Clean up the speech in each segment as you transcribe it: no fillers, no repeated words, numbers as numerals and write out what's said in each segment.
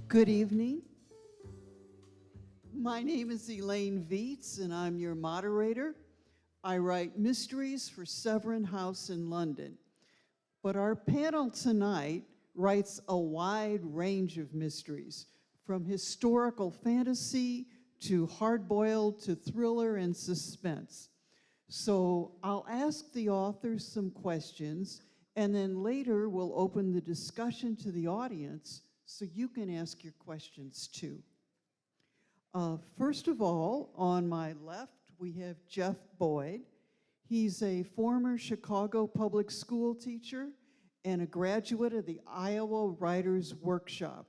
Good evening. My name is Elaine Viets, and I'm your moderator. I write mysteries for Severin House in London. But our panel tonight writes a wide range of mysteries, from historical fantasy to hard-boiled to thriller and suspense. So I'll ask the authors some questions, and then later we'll open the discussion to the audience so you can ask your questions too. First of all, on my left, we have Jeff Boyd. He's a former Chicago public school teacher and a graduate of the Iowa Writers Workshop.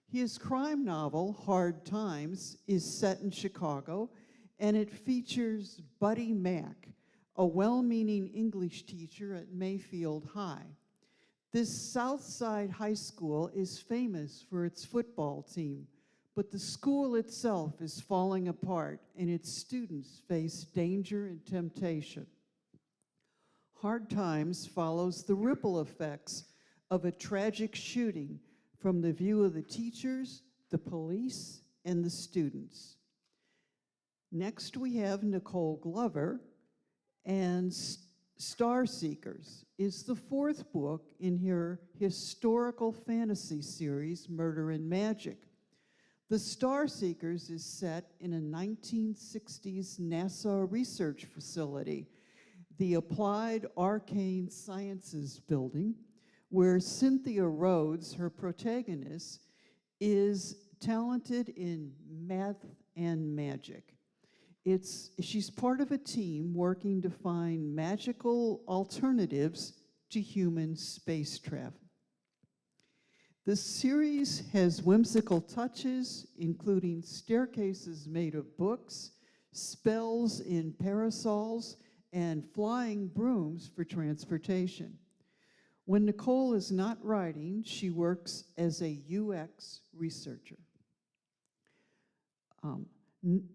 His crime novel, Hard Times, is set in Chicago, and it features Buddy Mack, a well-meaning English teacher at Mayfield High. This Southside high school is famous for its football team, but the school itself is falling apart and its students face danger and temptation. Hard Times follows the ripple effects of a tragic shooting from the view of the teachers, the police, and the students. Next, we have Nicole Glover, and Starseekers is the fourth book in her historical fantasy series, Murder and Magic. The Starseekers is set in a 1960s NASA research facility, the Applied Arcane Sciences Building, where Cynthia Rhodes, her protagonist, is talented in math and magic. She's part of a team working to find magical alternatives to human space travel. The series has whimsical touches, including staircases made of books, spells in parasols, and flying brooms for transportation. When Nicole is not writing, she works as a UX researcher.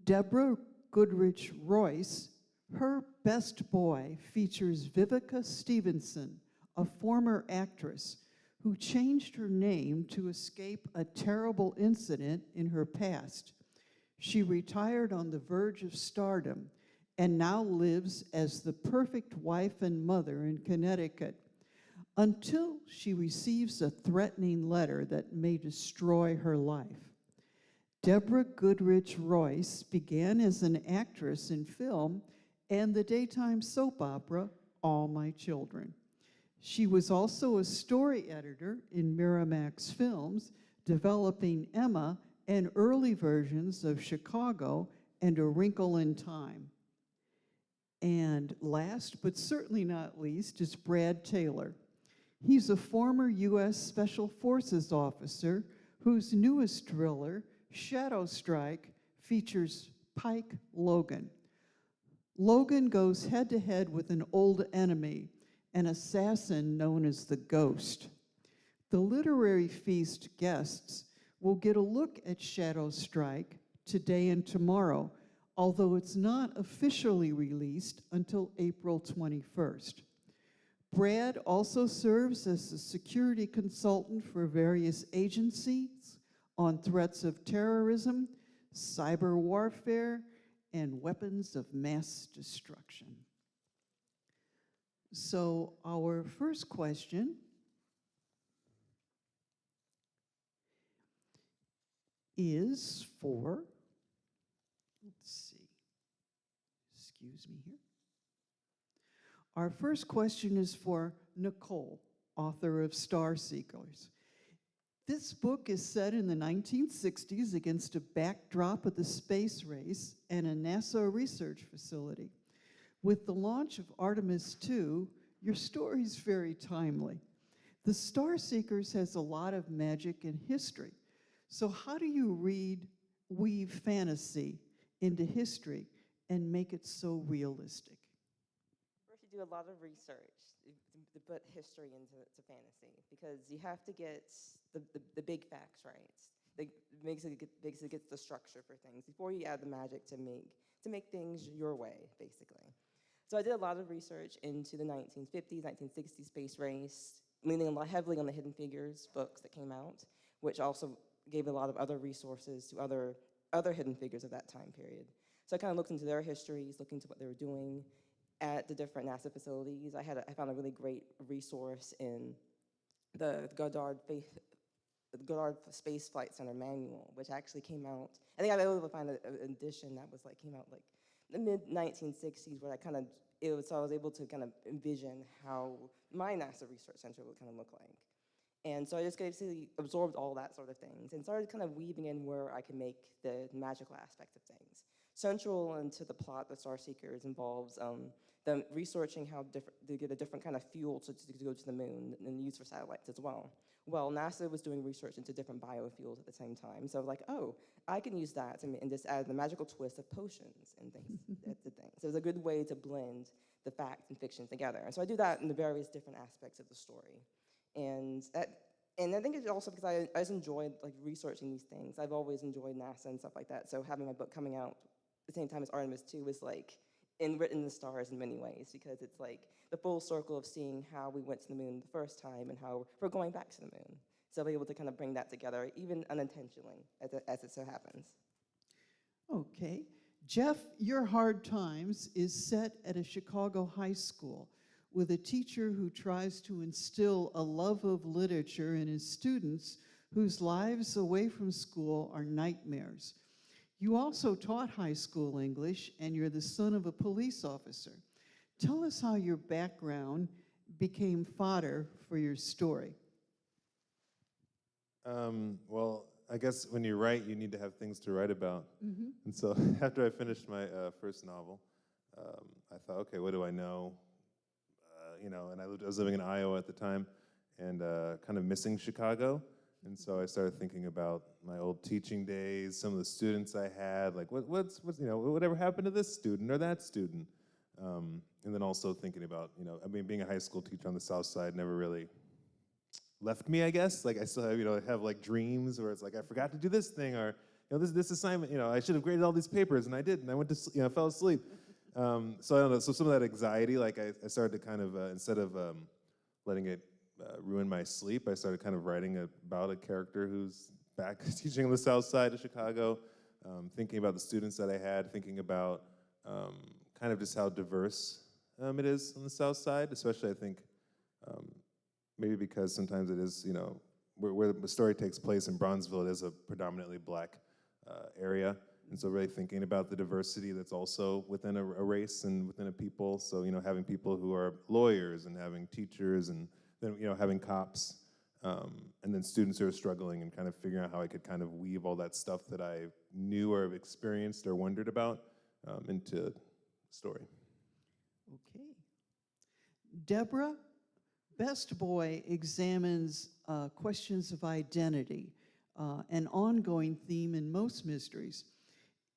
Deborah Goodrich Royce, her best boy features Vivica Stevenson, a former actress who changed her name to escape a terrible incident in her past. She retired on the verge of stardom and now lives as the perfect wife and mother in Connecticut until she receives a threatening letter that may destroy her life. Deborah Goodrich Royce began as an actress in film and the daytime soap opera All My Children. She was also a story editor in Miramax Films, developing Emma and early versions of Chicago and A Wrinkle in Time. And last, but certainly not least, is Brad Taylor. He's a former U.S. Special Forces officer whose newest thriller, Shadow Strike, features Pike Logan. Logan goes head-to-head with an old enemy, an assassin known as the Ghost. The Literary Feast guests will get a look at Shadow Strike today and tomorrow, although it's not officially released until April 21st. Brad also serves as a security consultant for various agencies on threats of terrorism, cyber warfare, and weapons of mass destruction. So our first question is for, let's see, excuse me here. Our first question is for Nicole, author of Starseekers. This book is set in the 1960s against a backdrop of the space race and a NASA research facility. With the launch of Artemis II, your story is very timely. The Starseekers has a lot of magic and history. So how do you weave fantasy into history and make it so realistic? First, you do a lot of research to put history into fantasy, because you have to get the big facts right. It basically gets the structure for things before you add the magic to make things your way, basically. So I did a lot of research into the 1950s, 1960s space race, leaning heavily on the Hidden Figures books that came out, which also gave a lot of other resources to other hidden figures of that time period. So I kind of looked into their histories, looked into what they were doing at the different NASA facilities. I found a really great resource in the Goddard Space Flight Center manual, which actually came out. I think I was able to find an edition that was came out like the mid-1960s, where so I was able to kind of envision how my NASA research center would kind of look like. And so I just basically absorbed all that sort of things and started kind of weaving in where I could make the magical aspect of things. Central into the plot of Starseekers involves them researching how to get a different kind of fuel to go to the moon and use for satellites as well. Well, NASA was doing research into different biofuels at the same time. So I was like, oh, I can use that and just add the magical twist of potions and things. That's the thing. So it was a good way to blend the fact and fiction together. And so I do that in the various different aspects of the story. And I think it's also because I just enjoyed researching these things. I've always enjoyed NASA and stuff like that. So having my book coming out at the same time as Artemis 2 was written in the stars in many ways, because it's the full circle of seeing how we went to the moon the first time and how we're going back to the moon. So I'll be able to kind of bring that together, even unintentionally, as it so happens. Okay. Jeff, Your Hard Times is set at a Chicago high school with a teacher who tries to instill a love of literature in his students whose lives away from school are nightmares. You also taught high school English, and you're the son of a police officer. Tell us how your background became fodder for your story. Well, I guess when you write, you need to have things to write about. Mm-hmm. And so after I finished my first novel, I thought, okay, what do I know? And I was living in Iowa at the time and kind of missing Chicago. And so I started thinking about my old teaching days, some of the students I had, whatever happened to this student or that student. And then also thinking about, being a high school teacher on the South Side never really left me, I guess. I still have, dreams where it's I forgot to do this thing, or, this assignment, I should have graded all these papers and I didn't. I went to, fell asleep. So I don't know, so some of that anxiety, I started to kind of, instead of letting it ruin my sleep, I started kind of writing about a character who's back teaching on the South Side of Chicago, thinking about the students that I had, thinking about kind of just how diverse it is on the South Side, especially I think maybe because sometimes it is, where the story takes place in Bronzeville, it is a predominantly black area. And so really thinking about the diversity that's also within a race and within a people. So, having people who are lawyers and having teachers and then, having cops, and then students who are struggling and kind of figuring out how I could kind of weave all that stuff that I knew or have experienced or wondered about into the story. Okay. Deborah, Best Boy examines questions of identity, an ongoing theme in most mysteries.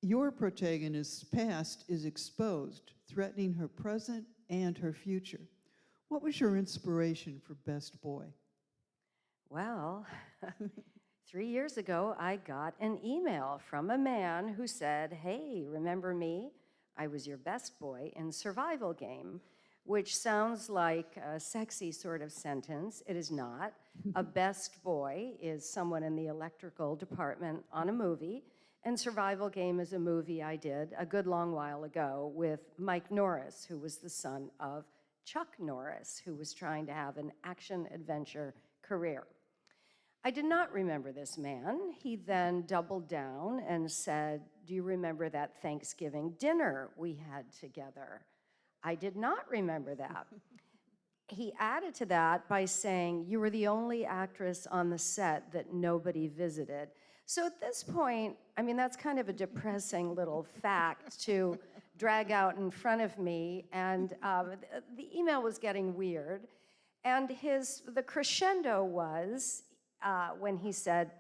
Your protagonist's past is exposed, threatening her present and her future. What was your inspiration for Best Boy? Well, 3 years ago, I got an email from a man who said, "Hey, remember me? I was your best boy in Survival Game," which sounds like a sexy sort of sentence. It is not. A best boy is someone in the electrical department on a movie, and Survival Game is a movie I did a good long while ago with Mike Norris, who was the son of Chuck Norris, who was trying to have an action-adventure career. I did not remember this man. He then doubled down and said, "Do you remember that Thanksgiving dinner we had together?" I did not remember that. He added to that by saying, "You were the only actress on the set that nobody visited." So at this point, that's kind of a depressing little fact to drag out in front of me, and the email was getting weird. And the crescendo was when he said,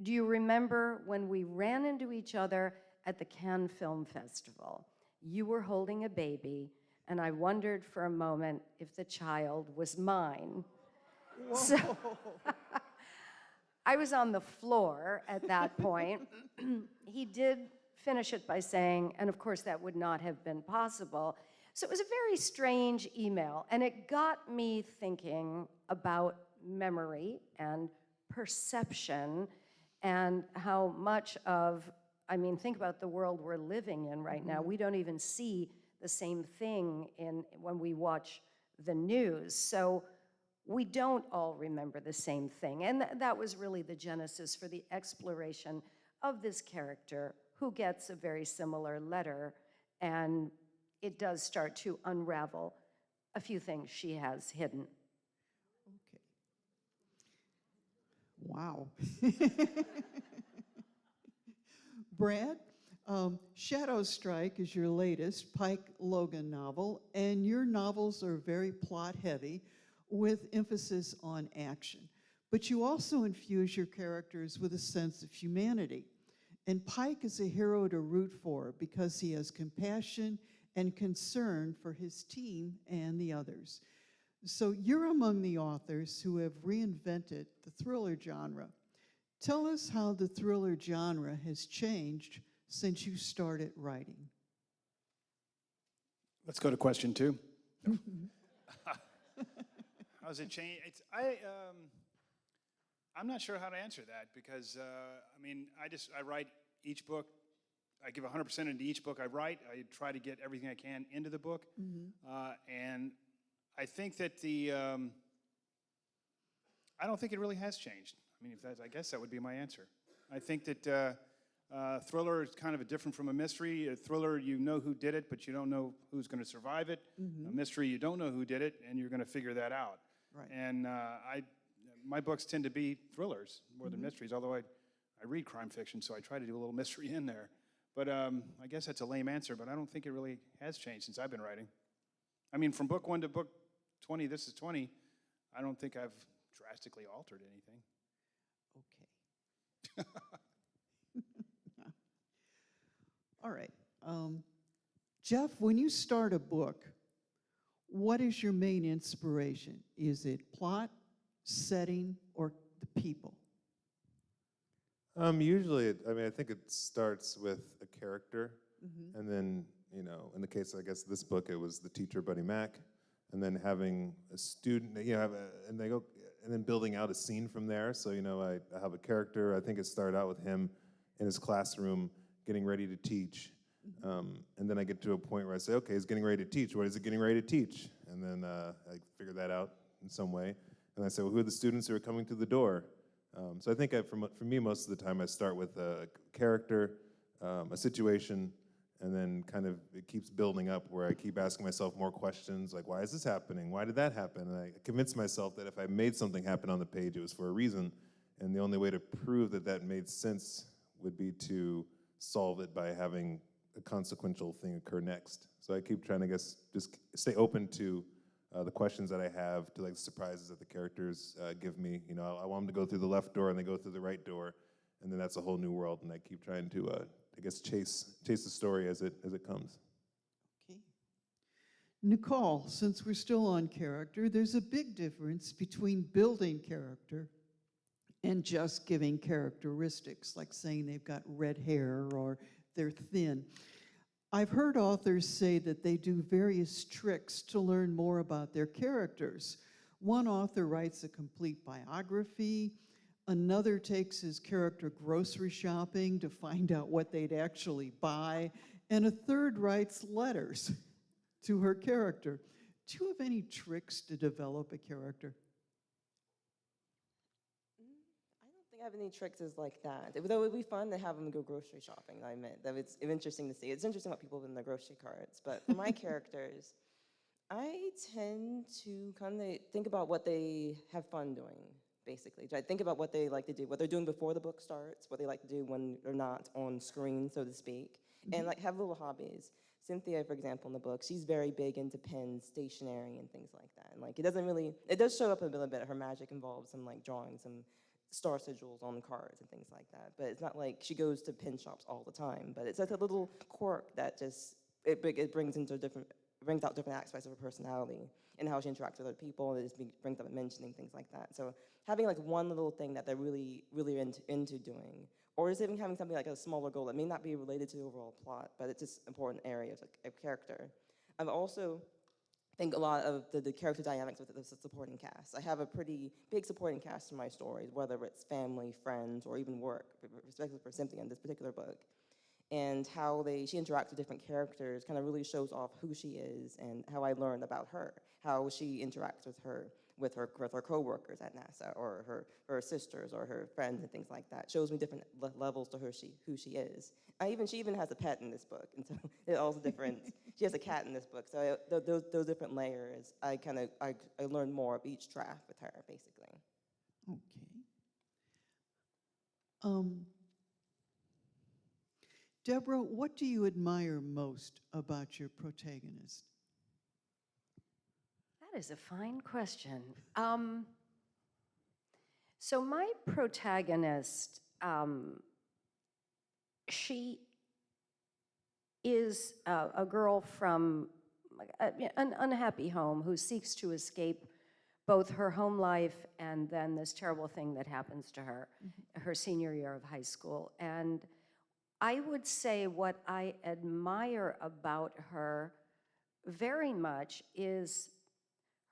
"Do you remember when we ran into each other at the Cannes Film Festival? You were holding a baby, and I wondered for a moment if the child was mine." Whoa. So I was on the floor at that point. He did finish it by saying, and of course that would not have been possible. So it was a very strange email, and it got me thinking about memory and perception and how much of, I mean, think about the world we're living in right now. We don't even see the same thing when we watch the news. So we don't all remember the same thing. And that was really the genesis for the exploration of this character who gets a very similar letter. And it does start to unravel a few things she has hidden. Okay. Wow. Brad, Shadow Strike is your latest Pike Logan novel, and your novels are very plot-heavy with emphasis on action. But you also infuse your characters with a sense of humanity. And Pike is a hero to root for because he has compassion and concern for his team and the others. So you're among the authors who have reinvented the thriller genre. Tell us how the thriller genre has changed since you started writing. Let's go to question 2. How's it changed? I'm not sure how to answer that because, I mean, I write each book. I give 100% into each book I write. I try to get everything I can into the book. And I think that I don't think it really has changed. I mean, I guess that would be my answer. I think that thriller is kind of different from a mystery. A thriller, you know who did it, but you don't know who's going to survive it. A mystery, you don't know who did it, and you're going to figure that out. Right. And my books tend to be thrillers more than mysteries, although I read crime fiction, so I try to do a little mystery in there. But I guess that's a lame answer, but I don't think it really has changed since I've been writing. I mean, from book 1 to book 20, this is 20, I don't think I've drastically altered anything. Okay. All right. Jeff, when you start a book, what is your main inspiration? Is it plot, setting, or the people? Usually, I think it starts with a character, and then, you know, in the case, I guess, this book, it was the teacher, Buddy Mac, and then having a student, you know, and then building out a scene from there. So, you know, I have a character. I think it started out with him in his classroom getting ready to teach, and then I get to a point where I say, okay, he's getting ready to teach. What is it getting ready to teach? And then I figure that out in some way, and I say, well, who are the students who are coming through the door? So I think for me, most of the time, I start with a character, a situation, and then kind of it keeps building up where I keep asking myself more questions, like, why is this happening? Why did that happen? And I convince myself that if I made something happen on the page, it was for a reason, and the only way to prove that that made sense would be to solve it by having a consequential thing occur next. So I keep trying to, just stay open to the questions that I have, to like the surprises that the characters give me. You know, I want them to go through the left door and they go through the right door, and then that's a whole new world. And I keep trying to, chase the story as it comes. Okay. Nicole, since we're still on character, there's a big difference between building character and just giving characteristics, like saying they've got red hair or they're thin. I've heard authors say that they do various tricks to learn more about their characters. One author writes a complete biography, another takes his character grocery shopping to find out what they'd actually buy, and a third writes letters to her character. Do you have any tricks to develop a character? I don't think I have any tricks like that. Though it would be fun to have them go grocery shopping, I admit. That it's interesting to see. It's interesting what people have in their grocery carts. But for my characters, I tend to kind of think about what they have fun doing, basically. I think about what they like to do, what they're doing before the book starts, what they like to do when they're not on screen, so to speak, and like have little hobbies. Cynthia, for example, in the book, she's very big into pens, stationery, and things like that. And like it does show up a little bit. Her magic involves some like drawing some star sigils on cards and things like that. But it's not like she goes to pen shops all the time. But it's like a little quirk that just it brings out different aspects of her personality and how she interacts with other people. And it just brings up mentioning things like that. So having like one little thing that they're really, really into doing, or just even having something like a smaller goal that may not be related to the overall plot, but it's just important areas like a character. I've also think a lot of the character dynamics with the supporting cast. I have a pretty big supporting cast in my stories, whether it's family, friends, or even work, especially for Cynthia in this particular book. And how she interacts with different characters kind of really shows off who she is and how I learned about her, how she interacts with her coworkers at NASA, or her sisters or her friends and things like that. Shows me different levels to who she is. She even has a pet in this book, and so it's also different. She has a cat in this book, so those different layers. I learned more of each draft with her, basically. Okay. Deborah, what do you admire most about your protagonist? That is a fine question. So my protagonist, she is a girl from an unhappy home who seeks to escape both her home life and then this terrible thing that happens to her, her senior year of high school. And I would say what I admire about her very much is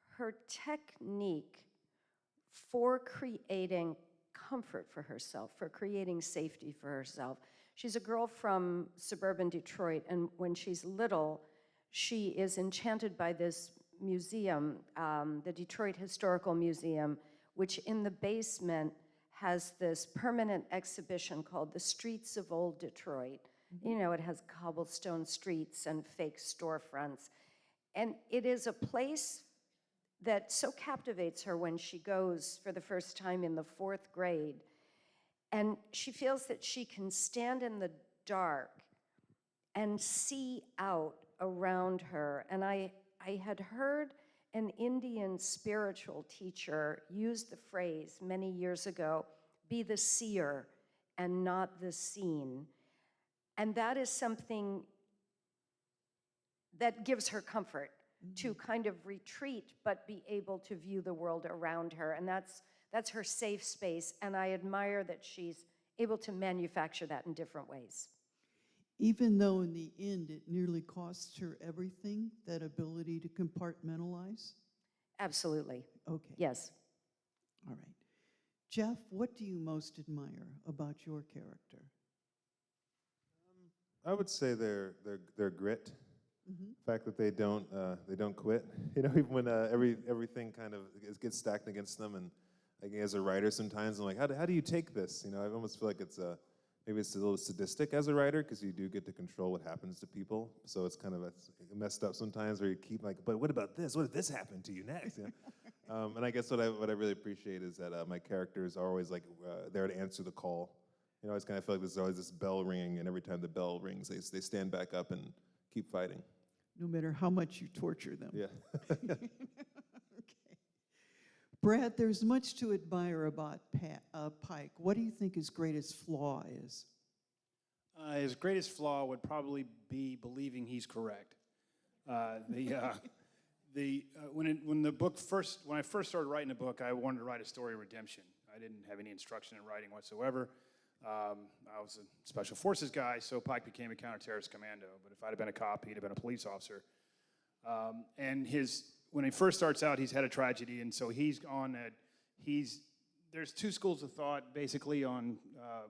her technique for creating comfort for herself, for creating safety for herself. She's a girl from suburban Detroit, and when she's little, she is enchanted by this museum, the Detroit Historical Museum, which in the basement has this permanent exhibition called The Streets of Old Detroit. You know, it has cobblestone streets and fake storefronts. And it is a place that so captivates her when she goes for the first time in the 4th grade. And she feels that she can stand in the dark and see out around her. And I had heard an Indian spiritual teacher used the phrase many years ago, be the seer and not the seen. And that is something that gives her comfort, to kind of retreat but be able to view the world around her. And that's her safe space. And I admire that she's able to manufacture that in different ways. Even though in the end it nearly costs her everything, that ability to compartmentalize? Absolutely. Okay. Yes. All right. Jeff, what do you most admire about your character? I would say their grit. The fact that they don't quit. You know, even when everything kind of gets stacked against them, and like as a writer, sometimes I'm like, how do you take this? You know, I almost feel like maybe it's a little sadistic as a writer, because you do get to control what happens to people. So it's kind of messed up sometimes, where you keep like, but what about this? What if this happened to you next? You know? And I guess what I really appreciate is that my characters are always like there to answer the call. You know, I always kind of feel like there's always this bell ringing, and every time the bell rings, they stand back up and keep fighting. No matter how much you torture them. Yeah. Okay. Brad, there's much to admire about Pike. What do you think his greatest flaw is? His greatest flaw would probably be believing he's correct. When I first started writing the book, I wanted to write a story of redemption. I didn't have any instruction in writing whatsoever. I was a special forces guy, so Pike became a counter-terrorist commando. But if I'd have been a cop, he'd have been a police officer. When he first starts out, he's had a tragedy, and so there's two schools of thought basically on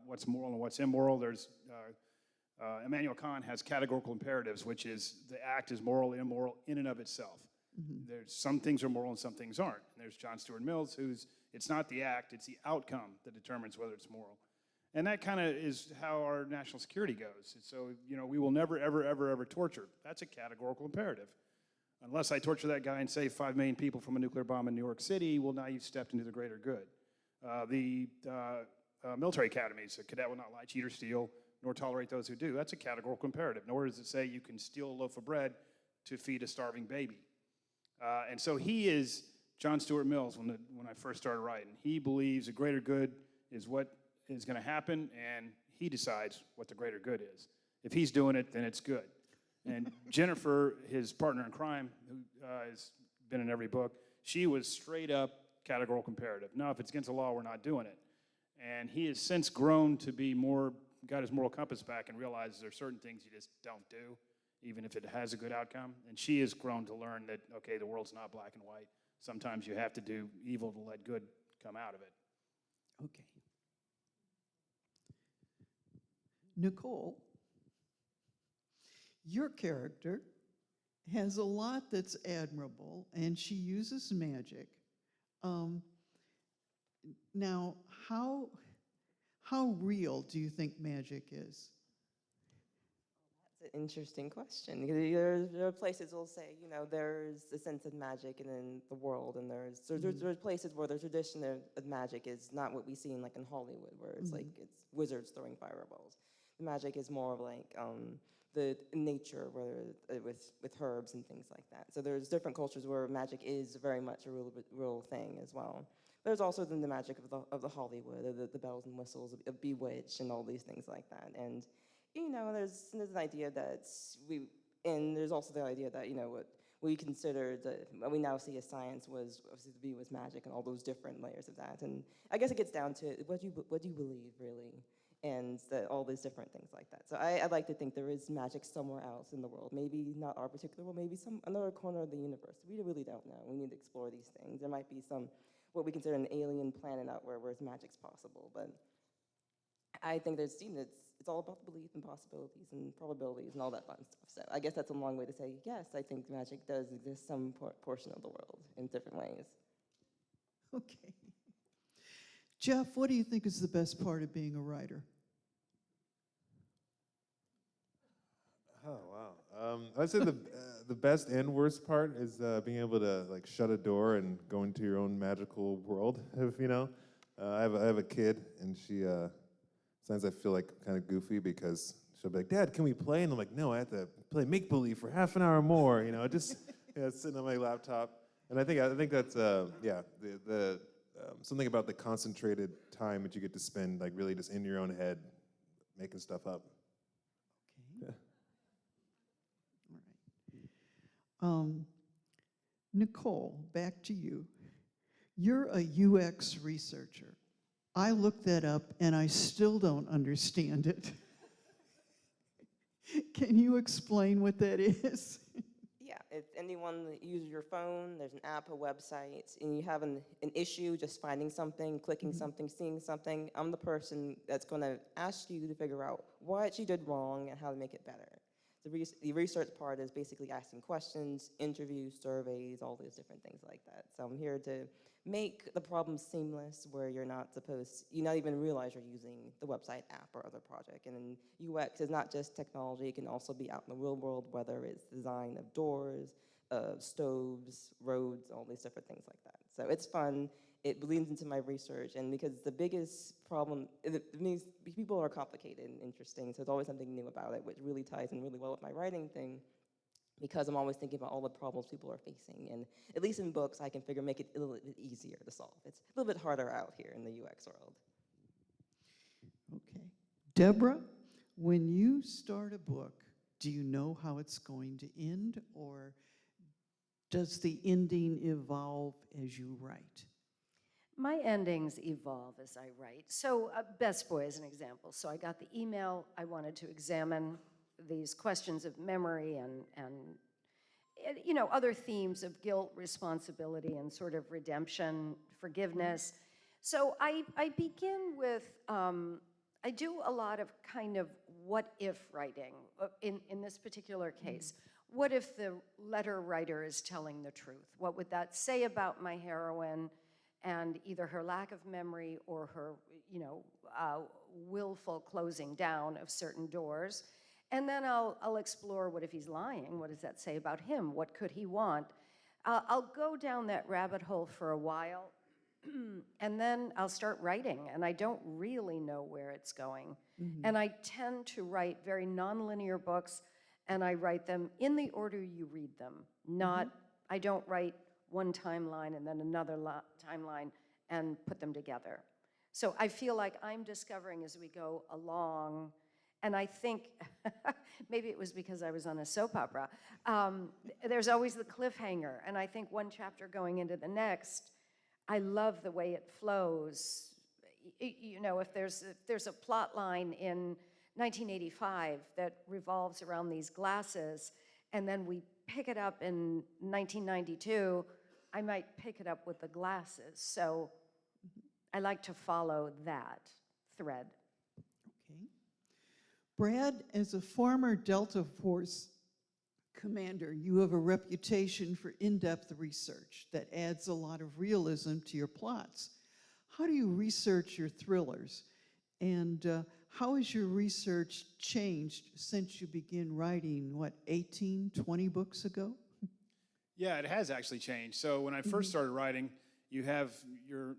what's moral and what's immoral. There's Immanuel Kant has categorical imperatives, which is the act is moral and immoral in and of itself. There's some things are moral and some things aren't. And there's John Stuart Mills, it's not the act, it's the outcome that determines whether it's moral. And that kind of is how our national security goes. So, you know, we will never, ever, ever, ever torture. That's a categorical imperative. Unless I torture that guy and save 5 million people from a nuclear bomb in New York City, well, now you've stepped into the greater good. The military academies, a cadet will not lie, cheat, or steal, nor tolerate those who do. That's a categorical imperative. Nor does it say you can steal a loaf of bread to feed a starving baby. And so he is John Stuart Mills when I first started writing. He believes the greater good is what is going to happen, and he decides what the greater good is. If he's doing it, then it's good. And Jennifer, his partner in crime, who has been in every book, she was straight up categorical imperative. No, if it's against the law, we're not doing it. And he has since grown to be got his moral compass back and realizes there are certain things you just don't do, even if it has a good outcome. And she has grown to learn that, okay, the world's not black and white. Sometimes you have to do evil to let good come out of it. Okay. Nicole, your character has a lot that's admirable, and she uses magic. Now, how real do you think magic is? That's an interesting question. There are places will say, you know, there's a sense of magic in the world, and there's places where the tradition of magic is not what we see in like in Hollywood, where it's like it's wizards throwing fireballs. The magic is more of like the nature, where with herbs and things like that. So there's different cultures where magic is very much a real thing as well. There's also the magic of the Hollywood, the bells and whistles of Bewitched and all these things like that. And you know, there's an idea that there's also the idea that, you know, what we considered, what we now see as science was magic and all those different layers of that. And I guess it gets down to what do you believe really, and all these different things like that. So I'd like to think there is magic somewhere else in the world. Maybe not our particular world, maybe another corner of the universe. We really don't know. We need to explore these things. There might be what we consider an alien planet out where magic's possible, but I think it's all about the belief and possibilities and probabilities and all that fun stuff. So I guess that's a long way to say, yes, I think magic does exist some portion of the world in different ways. Okay. Jeff, what do you think is the best part of being a writer? Oh, wow. I'd say the best and worst part is being able to like shut a door and go into your own magical world. If you know, I have a kid, and she sometimes I feel like kind of goofy because she'll be like, "Dad, can we play?" And I'm like, "No, I have to play make believe for half an hour more." You know, just sitting on my laptop. And I think that's the something about the concentrated time that you get to spend like really just in your own head making stuff up. Okay. All right. Nicole, back to you. You're a UX researcher. I looked that up, and I still don't understand it. Can you explain what that is? Yeah, if anyone that uses your phone, there's an app, a website, and you have an issue just finding something, clicking something, seeing something, I'm the person that's going to ask you to figure out what you did wrong and how to make it better. The research part is basically asking questions, interviews, surveys, all those different things like that. So I'm here to make the problem seamless where you not even realize you're using the website, app, or other project. And then UX is not just technology, it can also be out in the real world, whether it's design of doors, stoves, roads, all these different things like that. So it's fun. It bleeds into my research, and because the biggest problem, it means people are complicated and interesting, so there's always something new about it, which really ties in really well with my writing thing, because I'm always thinking about all the problems people are facing, and at least in books, I can make it a little bit easier to solve. It's a little bit harder out here in the UX world. Okay. Deborah, when you start a book, do you know how it's going to end, or does the ending evolve as you write? My endings evolve as I write. So Best Boy is an example. So I got the email. I wanted to examine these questions of memory and you know, other themes of guilt, responsibility, and sort of redemption, forgiveness. So I begin with, I do a lot of kind of what-if writing in this particular case. What if the letter writer is telling the truth? What would that say about my heroine and either her lack of memory or her, you know, willful closing down of certain doors? And then I'll explore, what if he's lying? What does that say about him? What could he want? I'll go down that rabbit hole for a while, and then I'll start writing, and I don't really know where it's going. And I tend to write very nonlinear books, and I write them in the order you read them. I don't write one timeline and then another timeline and put them together. So I feel like I'm discovering as we go along, and I think, maybe it was because I was on a soap opera, there's always the cliffhanger, and I think one chapter going into the next, I love the way it flows. You know, if there's a plot line in 1985 that revolves around these glasses, and then we pick it up in 1992, I might pick it up with the glasses. So I like to follow that thread. Okay. Brad, as a former Delta Force commander, you have a reputation for in-depth research that adds a lot of realism to your plots. How do you research your thrillers? And how has your research changed since you began writing, 18, 20 books ago? Yeah, it has actually changed. So when I first started writing, you have your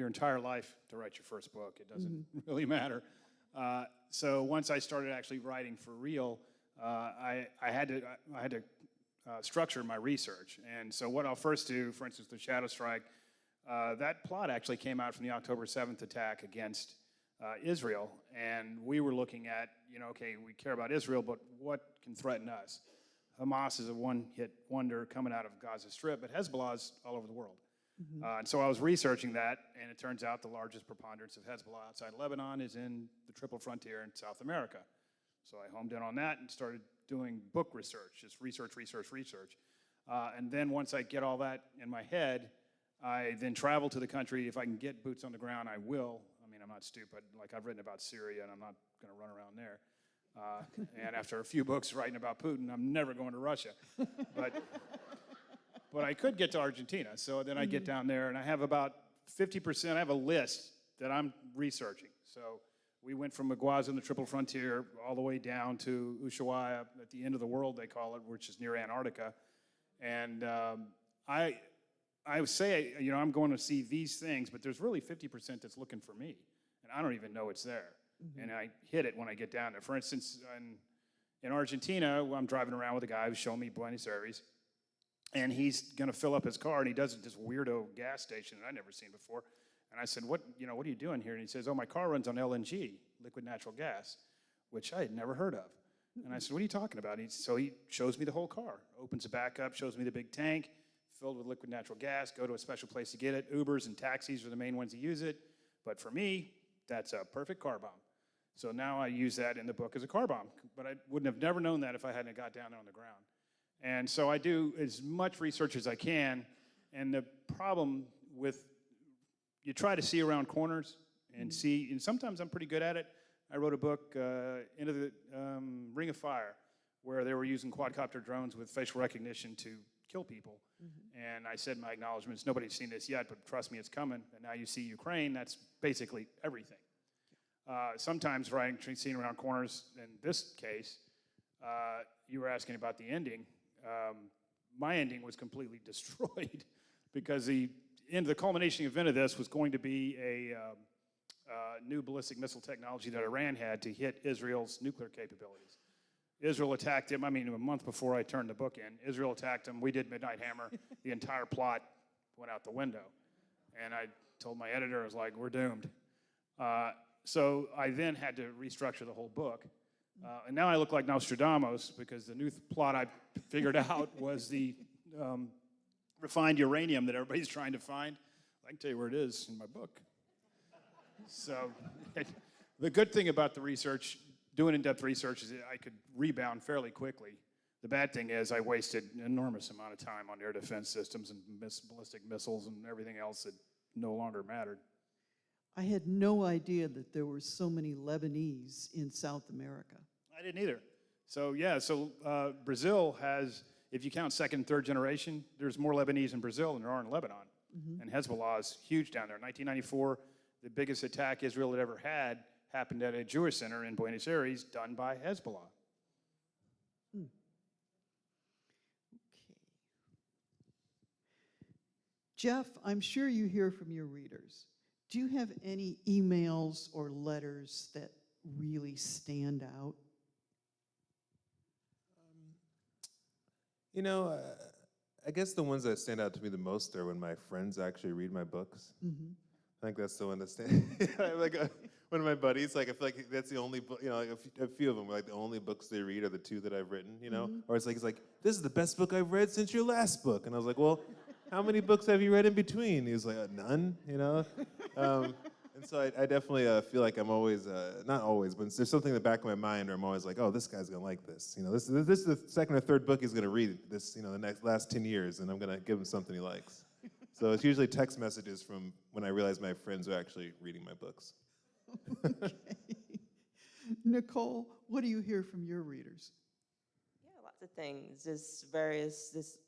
entire life to write your first book. It doesn't really matter. So once I started actually writing for real, I had to structure my research. And so what I'll first do, for instance, the Shadow Strike, that plot actually came out from the October 7th attack against Israel. And we were looking at, okay, we care about Israel, but what can threaten us? Hamas is a one-hit wonder coming out of Gaza Strip, but Hezbollah's all over the world. And so I was researching that, and it turns out the largest preponderance of Hezbollah outside Lebanon is in the Triple Frontier in South America. So I homed in on that and started doing book research, just research. And then once I get all that in my head, I then travel to the country. If I can get boots on the ground, I will. I mean, I'm not stupid. Like, I've written about Syria, and I'm not going to run around there. And after a few books writing about Putin, I'm never going to Russia. But I could get to Argentina. So then I get down there, and I have about 50%. I have a list that I'm researching. So we went from Maguaza in the Triple Frontier all the way down to Ushuaia at the end of the world, they call it, which is near Antarctica. And I would say, I'm going to see these things, but there's really 50% that's looking for me. And I don't even know it's there. And I hit it when I get down there. For instance, in Argentina, I'm driving around with a guy who's showing me Buenos Aires, and he's going to fill up his car, and he does it at this weirdo gas station that I'd never seen before. And I said, what are you doing here? And he says, my car runs on LNG, liquid natural gas, which I had never heard of. And I said, what are you talking about? So he shows me the whole car, opens it back up, shows me the big tank filled with liquid natural gas, go to a special place to get it. Ubers and taxis are the main ones that use it. But for me, that's a perfect car bomb. So now I use that in the book as a car bomb. But I wouldn't have never known that if I hadn't got down there on the ground. And so I do as much research as I can. And the problem with, you try to see around corners and see, and sometimes I'm pretty good at it. I wrote a book, Into the Ring of Fire, where they were using quadcopter drones with facial recognition to kill people. And I said in my acknowledgments, nobody's seen this yet, but trust me, it's coming. And now you see Ukraine, that's basically everything. Sometimes seeing around corners, in this case, you were asking about the ending. My ending was completely destroyed because the culmination event of this was going to be a new ballistic missile technology that Iran had to hit Israel's nuclear capabilities. Israel attacked him, a month before I turned the book in. Israel attacked him, we did Midnight Hammer, the entire plot went out the window. And I told my editor, I was like, we're doomed. So I then had to restructure the whole book. And now I look like Nostradamus because the new plot I figured out was the refined uranium that everybody's trying to find. I can tell you where it is in my book. So the good thing about the research, doing in-depth research, is that I could rebound fairly quickly. The bad thing is I wasted an enormous amount of time on air defense systems and ballistic missiles and everything else that no longer mattered. I had no idea that there were so many Lebanese in South America. I didn't either. So Brazil has, if you count second and third generation, there's more Lebanese in Brazil than there are in Lebanon. And Hezbollah is huge down there. In 1994, the biggest attack Israel had ever had happened at a Jewish center in Buenos Aires done by Hezbollah. Okay. Jeff, I'm sure you hear from your readers. Do you have any emails or letters that really stand out? I guess the ones that stand out to me the most are when my friends actually read my books. I think that's the one that stands. One of my buddies, I feel like that's the only book, a few of them are the only books they read are the two that I've written, Or it's he's like, this is the best book I've read since your last book. And I was like, well, how many books have you read in between? He was like, none, And And so I definitely feel like I'm always, not always, but there's something in the back of my mind where I'm always like, oh, this guy's gonna like this. This is the second or third book he's gonna read this, the last 10 years, and I'm gonna give him something he likes. So it's usually text messages from when I realize my friends are actually reading my books. Okay. Nicole, what do you hear from your readers? Yeah, lots of things. Just various, this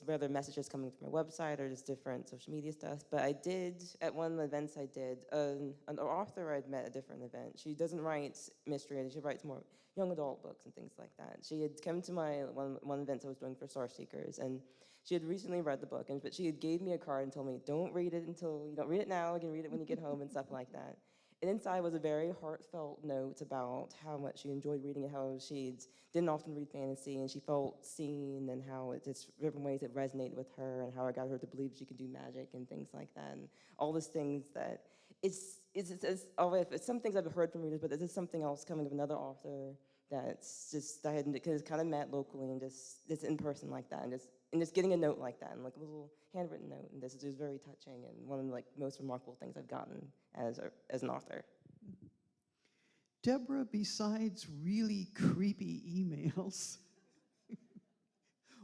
whether messages coming from my website or just different social media stuff. But I did, at one of the events I did, an author I'd met at a different event. She doesn't write mystery, she writes more young adult books and things like that. She had come to my one event I was doing for Starseekers, and she had recently read the book, but she had gave me a card and told me, don't read it don't read it now, you can read it when you get home and stuff like that. And inside was a very heartfelt note about how much she enjoyed reading it, how she didn't often read fantasy, and she felt seen, and how it's different ways it resonated with her, and how it got her to believe she could do magic and things like that, and all these things that it's some things I've heard from readers, but this is something else coming of another author that's just I had kind of met locally and just in person like that, and just getting a note like that, and like a little handwritten note, and this is very touching, and one of the most remarkable things I've gotten as an author. Deborah, besides really creepy emails,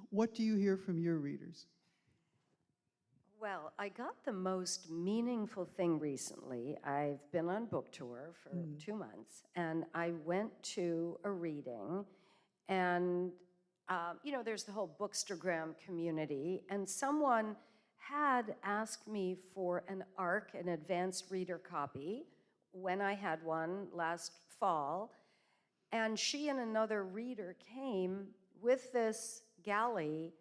what do you hear from your readers? Well, I got the most meaningful thing recently. I've been on book tour for 2 months, and I went to a reading, and there's the whole Bookstagram community, and someone had asked me for an ARC, an advanced reader copy, when I had one last fall, and she and another reader came with this galley,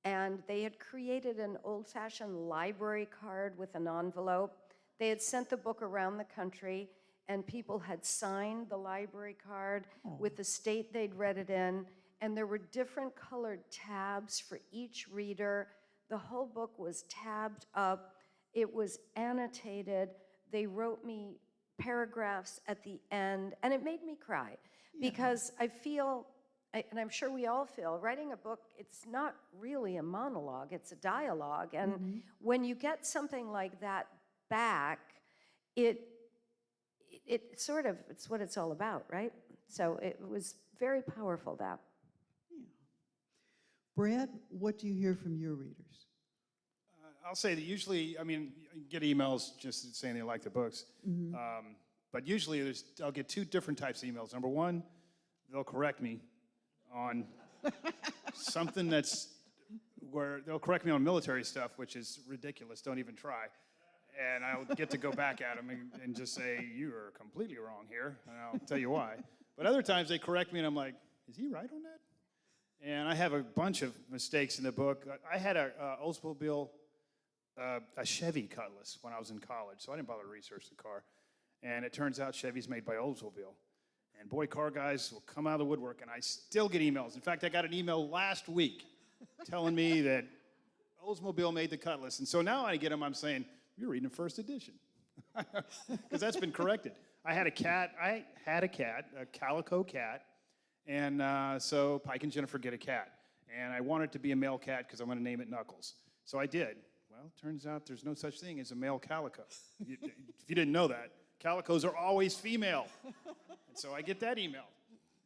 and they had created an old-fashioned library card with an envelope. They had sent the book around the country, and people had signed the library card with the state they'd read it in, and there were different colored tabs for each reader. The whole book was tabbed up. It was annotated. They wrote me paragraphs at the end, and it made me cry because I feel, and I'm sure we all feel, writing a book, it's not really a monologue, it's a dialogue. And when you get something like that back, it's what it's all about, right? So it was very powerful, that. Brad, what do you hear from your readers? I'll say that usually, you get emails just saying they like the books. But usually I'll get two different types of emails. Number one, they'll correct me on something where they'll correct me on military stuff, which is ridiculous, don't even try. And I'll get to go back at them and just say, you are completely wrong here, and I'll tell you why. But other times they correct me and I'm like, is he right on that? And I have a bunch of mistakes in the book. I had a Oldsmobile, a Chevy Cutlass when I was in college, so I didn't bother to research the car. And it turns out Chevy's made by Oldsmobile. And boy, car guys will come out of the woodwork, and I still get emails. In fact, I got an email last week telling me that Oldsmobile made the Cutlass. And so now I get them, I'm saying, you're reading the first edition. Because that's been corrected. I had a cat, a calico cat, and so Pike and Jennifer get a cat. And I want it to be a male cat because I'm going to name it Knuckles. So I did. Well, turns out there's no such thing as a male calico. If you didn't know that, calicos are always female. And so I get that email.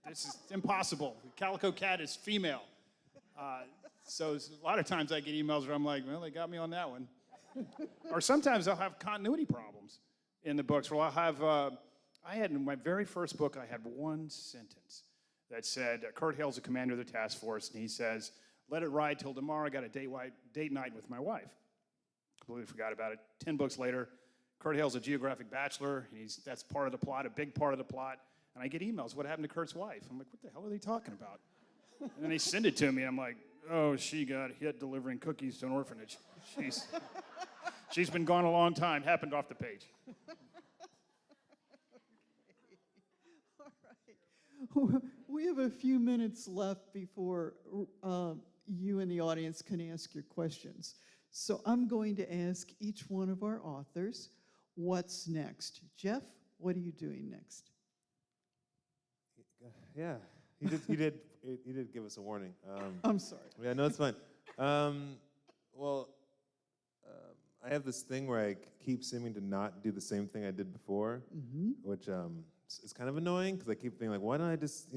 This is impossible. The calico cat is female. So a lot of times I get emails where I'm like, well, they got me on that one. Or sometimes I'll have continuity problems in the books. Well, I'll have, I had in my very first book, I had one sentence that said, Kurt Hale's the commander of the task force, and he says, let it ride till tomorrow. I got a date night with my wife. Completely forgot about it. 10 books later, Kurt Hale's a geographic bachelor, and that's part of the plot, a big part of the plot. And I get emails, what happened to Kurt's wife? I'm like, what the hell are they talking about? And then they send it to me, and I'm like, oh, she got hit delivering cookies to an orphanage. She's been gone a long time, happened off the page. All right. We have a few minutes left before you and the audience can ask your questions. So I'm going to ask each one of our authors, what's next? Jeff, what are you doing next? Yeah, you did give us a warning. I'm sorry. Yeah, no, it's fine. I have this thing where I keep seeming to not do the same thing I did before, which is kind of annoying because I keep thinking like, why don't I just,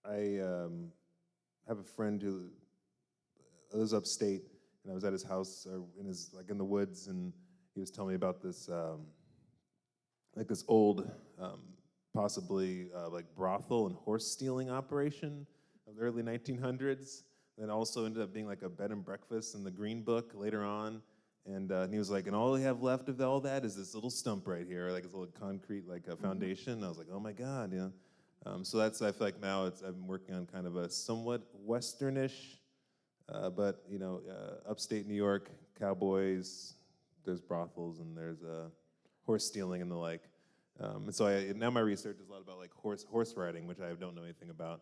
I have a friend who lives upstate, and I was at his house or in the woods, and he was telling me about this like this old possibly like brothel and horse stealing operation of the early 1900s. Then also ended up being like a bed and breakfast in the Green Book later on. And he was like, and all we have left of all that is this little stump right here, like this little concrete like a foundation. And I was like, oh my God, so that's, I feel like now I'm working on kind of a somewhat Westernish, but upstate New York, cowboys, there's brothels and there's horse stealing and the like. And so now my research is a lot about like horse riding, which I don't know anything about.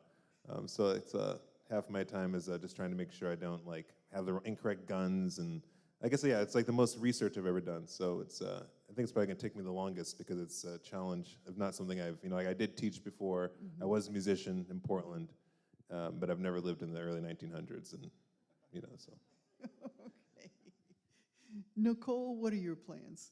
So it's half my time is just trying to make sure I don't like have the incorrect guns, and I guess it's like the most research I've ever done. So it's I think it's probably gonna take me the longest because it's a challenge of not something I've like I did teach before. I was a musician in Portland, but I've never lived in the early 1900s, and so. Okay. Nicole, what are your plans?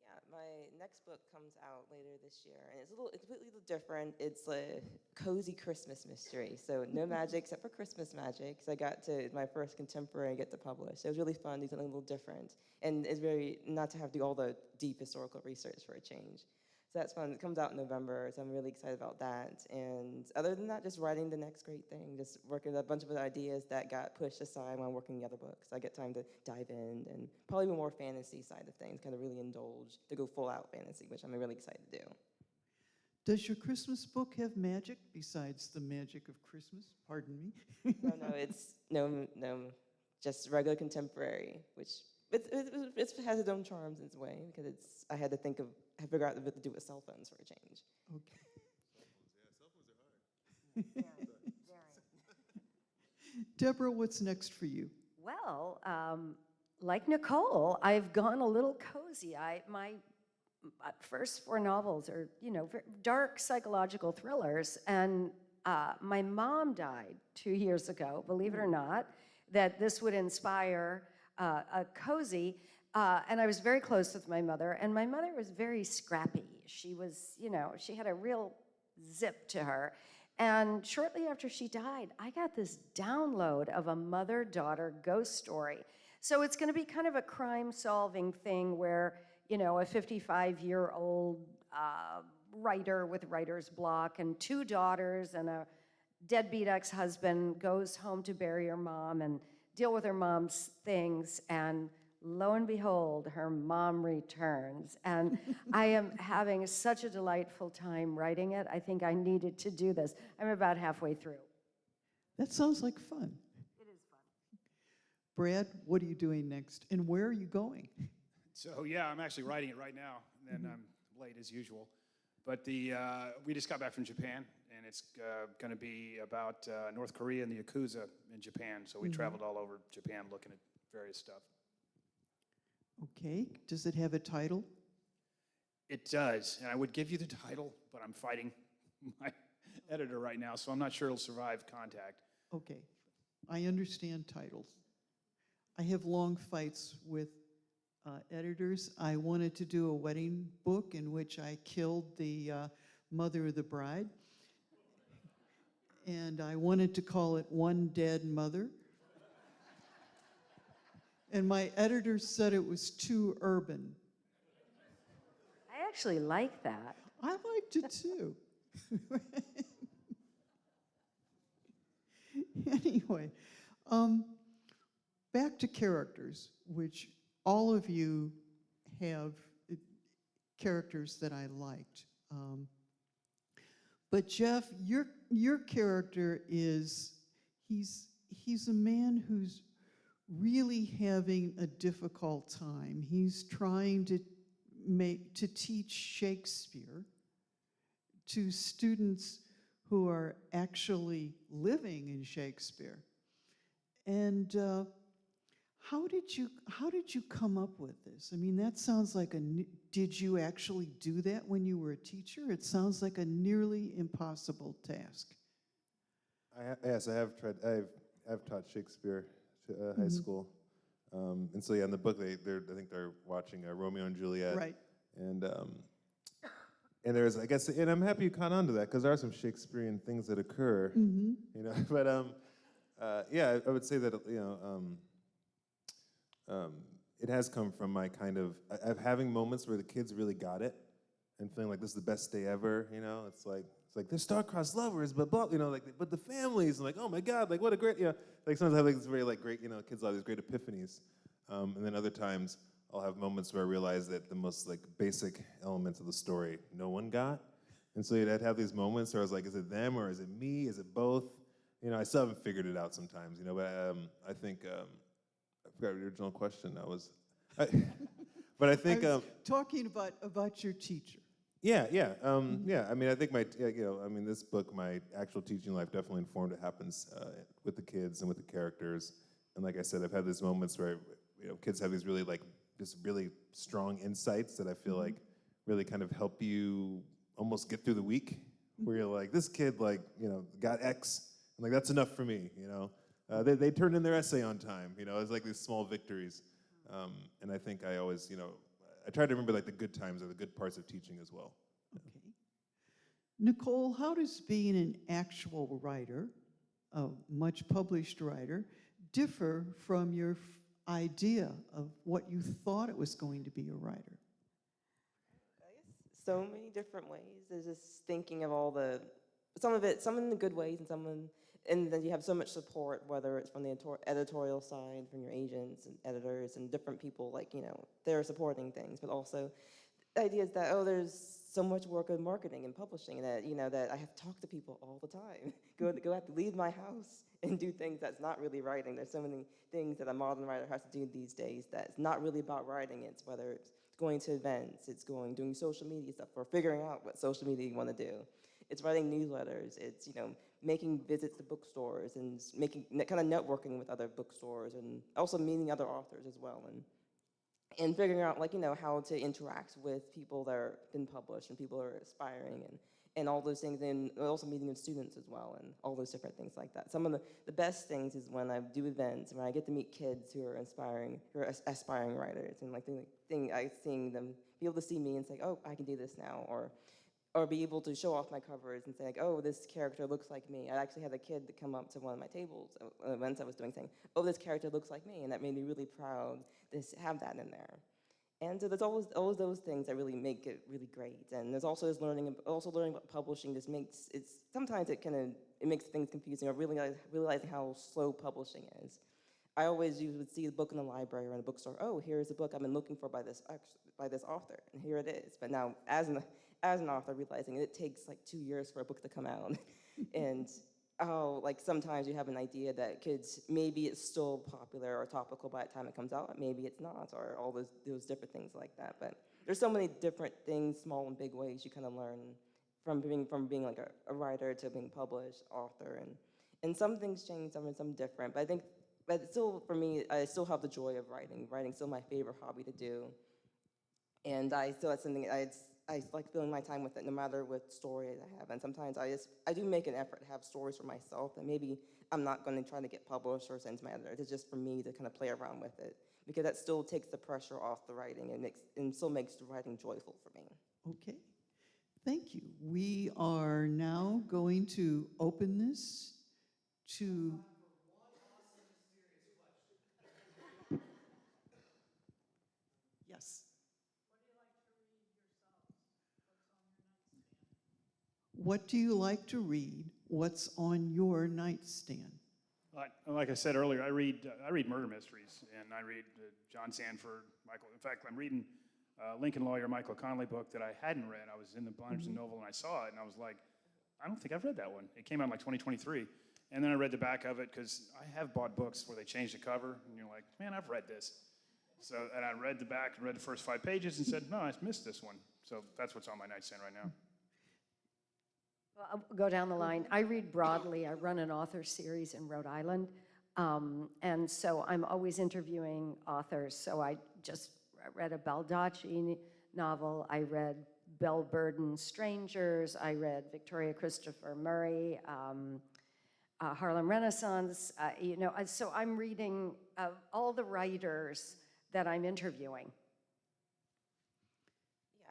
Yeah, my next book comes out later this year, and it's completely different. It's a cozy Christmas mystery, so no magic except for Christmas magic. So I got to my first contemporary get to publish. So it was really fun, do something a little different, and it's very not to have to do all the deep historical research for a change. So that's fun. It comes out in November, so I'm really excited about that. And other than that, just writing the next great thing, just working a bunch of ideas that got pushed aside when I'm working the other books. I get time to dive in and probably the more fantasy side of things, kind of really indulge to go full out fantasy, which I'm really excited to do. Does your Christmas book have magic besides the magic of Christmas? Pardon me. No, it's no, just regular contemporary, which it has its own charms in its way because I had to figure out what to do with cell phones for a change. Okay. Cell phones are hard. Deborah, what's next for you? Well, like Nicole, I've gone a little cozy. My first 4 novels are, dark psychological thrillers, and my mom died 2 years ago, believe it or not, that this would inspire a cozy, and I was very close with my mother, and my mother was very scrappy. She was, she had a real zip to her. And shortly after she died, I got this download of a mother-daughter ghost story. So it's gonna be kind of a crime-solving thing where, a 55-year-old writer with writer's block and 2 daughters and a deadbeat ex-husband goes home to bury her mom and deal with her mom's things, and lo and behold, her mom returns. And I am having such a delightful time writing it. I think I needed to do this. I'm about halfway through. That sounds like fun. It is fun. Brad, what are you doing next? And where are you going? So yeah, I'm actually writing it right now, and I'm late as usual. But we just got back from Japan, and it's going to be about North Korea and the Yakuza in Japan. So we traveled all over Japan looking at various stuff. Okay, does it have a title? It does, and I would give you the title, but I'm fighting my editor right now, so I'm not sure it'll survive contact. Okay, I understand titles. I have long fights with editors. I wanted to do a wedding book in which I killed the mother of the bride, and I wanted to call it One Dead Mother. And my editor said it was too urban. I actually like that. I liked it too. Anyway, back to characters, which all of you have characters that I liked. But Jeff, your character is, he's a man who's really having a difficult time. He's trying to teach Shakespeare to students who are actually living in Shakespeare. And how did you come up with this? I mean, that sounds like did you actually do that when you were a teacher? It sounds like a nearly impossible task. Yes, I have tried. I've taught Shakespeare to high school. And so yeah, in the book, I think they're watching Romeo and Juliet. Right. And there's, I guess, and I'm happy you caught on to that, because there are some Shakespearean things that occur, Mm-hmm. you know. But yeah, I would say that, it has come from my kind of having moments where the kids really got it, and feeling like this is the best day ever, you know. It's like they're star-crossed lovers, but blah, you know, like, but the families, and like, oh my God, like what a great, you know, like sometimes I have like this very like great, you know, kids have these great epiphanies, and then other times I'll have moments where I realize that the most like basic elements of the story no one got, and so I'd have these moments where I was like, is it them or is it me? Is it both? You know, I still haven't figured it out sometimes, you know. But I think I forgot the original question. But I think I was talking about your teacher. yeah. I mean, I think this book, my actual teaching life, definitely informed what happens with the kids and with the characters. And like I said, I've had these moments where, you know, kids have these really like just really strong insights that I feel like really kind of help you almost get through the week. Where you're like, this kid, like, you know, got X, and like that's enough for me, you know. They turned in their essay on time, you know. It's like these small victories, and I think I always, you know, I try to remember like the good times or the good parts of teaching as well. Okay. Nicole, how does being an actual writer, a much published writer, differ from your idea of what you thought it was going to be a writer? So many different ways. There's just thinking of all some in the good ways, and then you have so much support, whether it's from the editorial side, from your agents and editors and different people, like, you know, they're supporting things, but also the idea is that, there's so much work in marketing and publishing that, you know, that I have to talk to people all the time. Go have to leave my house and do things that's not really writing. There's so many things that a modern writer has to do these days that's not really about writing. It's whether it's going to events, it's doing social media stuff, or figuring out what social media you want to do. It's writing newsletters, it's, you know, making visits to bookstores and making kind of networking with other bookstores, and also meeting other authors as well, and figuring out, like, you know, how to interact with people that are been published and people that are aspiring, and all those things, and also meeting with students as well, and all those different things like that. Some of the best things is when I do events, when I get to meet kids who are aspiring writers, and like seeing them be able to see me and say, oh, I can do this now, or be able to show off my covers and say, like, oh, this character looks like me. I actually had a kid that come up to one of my tables, events I was doing, saying, oh, this character looks like me, and that made me really proud to have that in there. And so there's always those things that really make it really great. And there's also this learning about publishing. Sometimes it makes things confusing, or realizing how slow publishing is. You would see the book in the library or in a bookstore. Oh, here's a book I've been looking for by this author, and here it is. But now, as an author, realizing it takes like 2 years for a book to come out, and like sometimes you have an idea that kids, maybe it's still popular or topical by the time it comes out, maybe it's not, or all those different things like that. But there's so many different things, small and big ways you kind of learn from being like a writer to being published, author, and some things change, some different. But still, for me, I still have the joy of writing. Writing's still my favorite hobby to do, and that's something I like filling my time with it, no matter what story I have. And sometimes I do make an effort to have stories for myself that maybe I'm not going to try to get published or send to my editor. It's just for me to kind of play around with it, because that still takes the pressure off the writing and still makes the writing joyful for me. Okay, thank you. We are now going to open this to... Yes. What do you like to read? What's on your nightstand? Like I said earlier, I read murder mysteries, and I read John Sanford, Michael. In fact, I'm reading Lincoln lawyer Michael Connelly book that I hadn't read. I was in the Barnes & Noble and I saw it, and I was like, I don't think I've read that one. It came out in like 2023, and then I read the back of it, because I have bought books where they change the cover, and you're like, man, I've read this. So, and I read the back and read the first 5 pages and said, no, I missed this one. So that's what's on my nightstand right now. Well, I'll go down the line. I read broadly. I run an author series in Rhode Island. And so I'm always interviewing authors. So I just read a Baldacci novel. I read Belle Burden's Strangers. I read Victoria Christopher Murray. Harlem Renaissance, so I'm reading all the writers that I'm interviewing.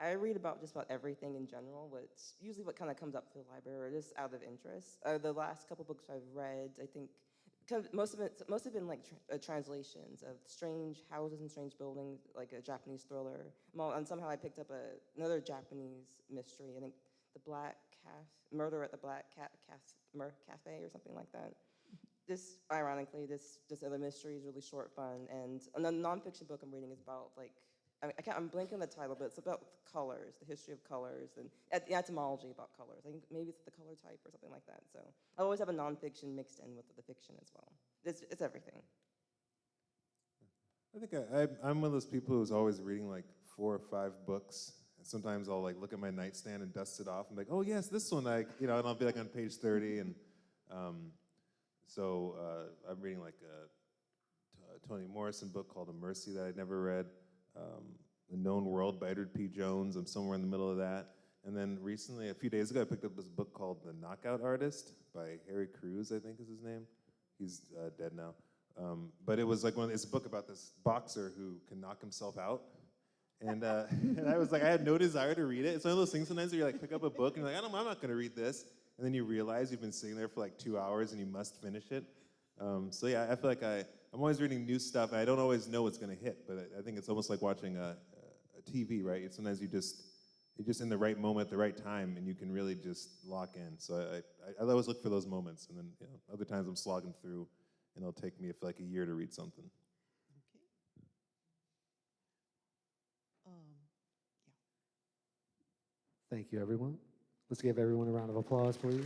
Yeah, I read about just about everything in general. What's usually what kind of comes up for the library, or just out of interest. The last couple books I've read, I think, most have been like translations of strange houses and strange buildings, like a Japanese thriller. And somehow I picked up another Japanese mystery. I think Murder at the Black Cafe or something like that. Ironically, this other mystery is really short, fun, and the nonfiction book I'm reading is about I'm blanking on the title, but it's about colors, the history of colors, and the etymology about colors. I think maybe it's the color type or something like that. So I always have a nonfiction mixed in with the fiction as well. It's everything. I think I'm one of those people who's always reading like 4 or 5 books. And sometimes I'll like look at my nightstand and dust it off and be like, oh yes, this one, and I'll be like on page 30. And so I'm reading like a Toni Morrison book called A Mercy that I'd never read. The Known World by Edward P. Jones. I'm somewhere in the middle of that. And then recently, a few days ago, I picked up this book called The Knockout Artist by Harry Crews, I think is his name. He's dead now. But it was like it's a book about this boxer who can knock himself out. And, and I was like, I had no desire to read it. It's one of those things sometimes where you like pick up a book and you're like, I'm not going to read this. And then you realize you've been sitting there for like 2 hours and you must finish it. So yeah, I feel like I'm always reading new stuff. And I don't always know what's going to hit, but I think it's almost like watching a TV, right? Sometimes you're just in the right moment at the right time, and you can really just lock in. So I always look for those moments, and then other times I'm slogging through, and it'll take me for like a year to read something. Okay. Thank you, everyone. Let's give everyone a round of applause, please.